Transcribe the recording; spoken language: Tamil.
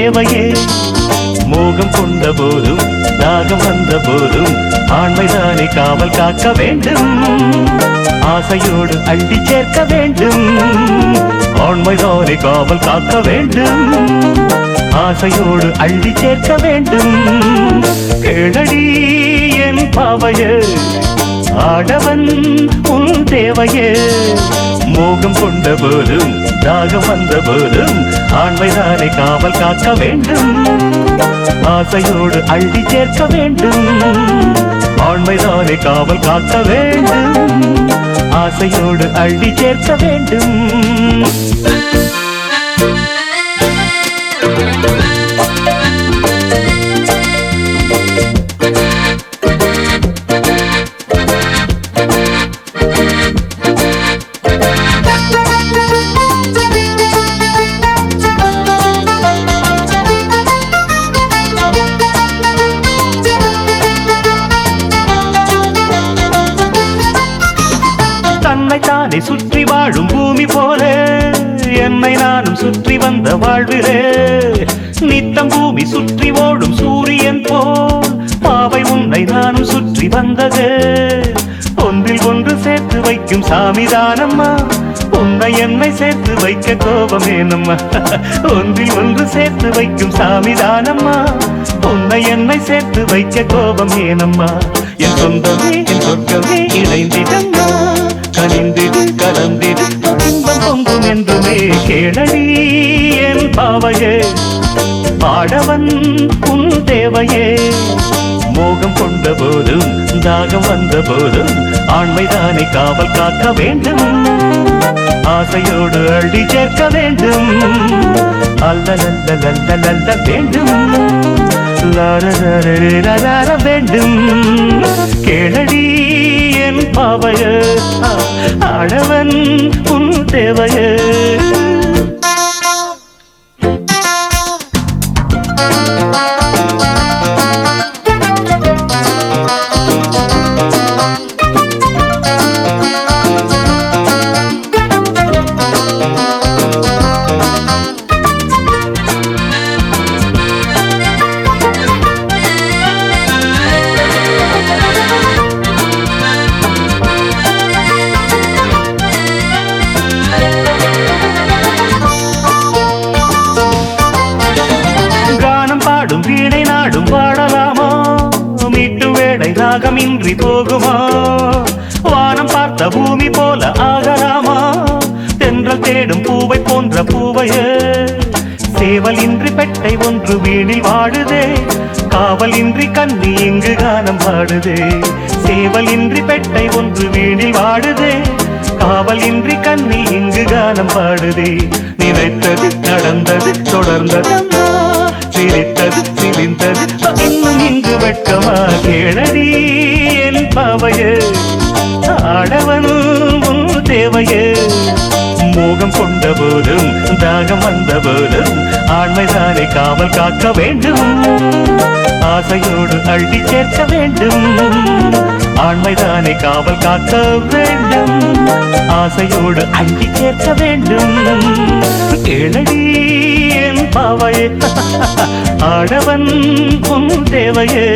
தேவையே மோகம் கொண்ட போதும் தாகம் வந்த போதும் ஆண்மைதானே காவல் காக்க வேண்டும் ஆசையோடு அள்ளி சேர்க்க வேண்டும் ஆண்மைதானே காவல் காக்க வேண்டும் ஆசையோடு அள்ளி சேர்க்க வேண்டும் கேளடி என் பாவையே ஆடவன் உன் தேவையே மோகம் கொண்ட போதும் தாகம் வந்த போதும் ஆண்மைதானே காவல் காக்க வேண்டும் ஆசையோடு அள்ளி சேர்க்க வேண்டும் ஆண்மைதானே காவல் காக்க வேண்டும் ஆசையோடு அள்ளி சேர்க்க வேண்டும் தன்னைத்தானே சுற்றி வாழும் பூமி போல என்னை நானும் சுற்றி வந்த வாழ்விலே நித்தம் பூமி சுற்றி ஓடும் சூரியன் போல் பாவை உன்னை நானும் சுற்றி வந்தது ஒன்றில் ஒன்று சேர்த்து வைக்கும் சாமிதானம்மா உன்னை என்னை சேர்த்து வைக்க கோபமேனம்மா ஒன்றில் ஒன்று சேர்த்து வைக்கும் சாமிதானம்மா உன்னை என்னை சேர்த்து வைக்க கோபமேனம்மா என் சொந்தமே என் சொர்க்கமே இணைந்திடம்மா கனிந்திடு கலந்திடு இன்பம் பொங்கும் என்றுமே கேளடி என் பாவையே ஆடவன் உன் தேவையே மோகம் கொண்ட போதும் தாகம் வந்த போதும் ஆண்மைதானே காவல் காக்க வேண்டும் ஆசையோடு அள்ளி சேர்க்க வேண்டும் அல்ல வேண்டும் லார வேண்டும் கேளடி என் பாவைய ஆடவன் உன் தேவைய வீணை நாடும் பாடலாமா மீட்டு வேடை ராகமின்றி போகுமா வானம் பார்த்த பூமி போல ஆகலாமா தென்றல் தேடும் பூவை போன்ற பூவையே சேவலின்றி பெட்டை ஒன்று வீணில் வாடுதே காவலின்றி கண்ணி இங்கு கானம் பாடுதே சேவலின்றி பெட்டை ஒன்று வீணில் வாடுதே காவலின்றி கண்ணி இங்கு கானம் பாடுதே நினைத்தது நடந்தது தொடர்ந்தது சிரித்தது சிரிந்தது இன்னும் இங்கு வெட்கமா கேளடி என் பாவையே ஆடவன் உன் தேவையே மோகம் கொண்ட போதும் தாகம் வந்த போதும் ஆண்மைதானே காவல் காக்க வேண்டும் ஆசையோடு அள்ளி சேர்க்க வேண்டும் ஆண்மைதானே காவல் காக்க வேண்டும் ஆசையோடு அள்ளி சேர்க்க வேண்டும் கேளடி என் பாவையே ஆடவன் உன் தேவையே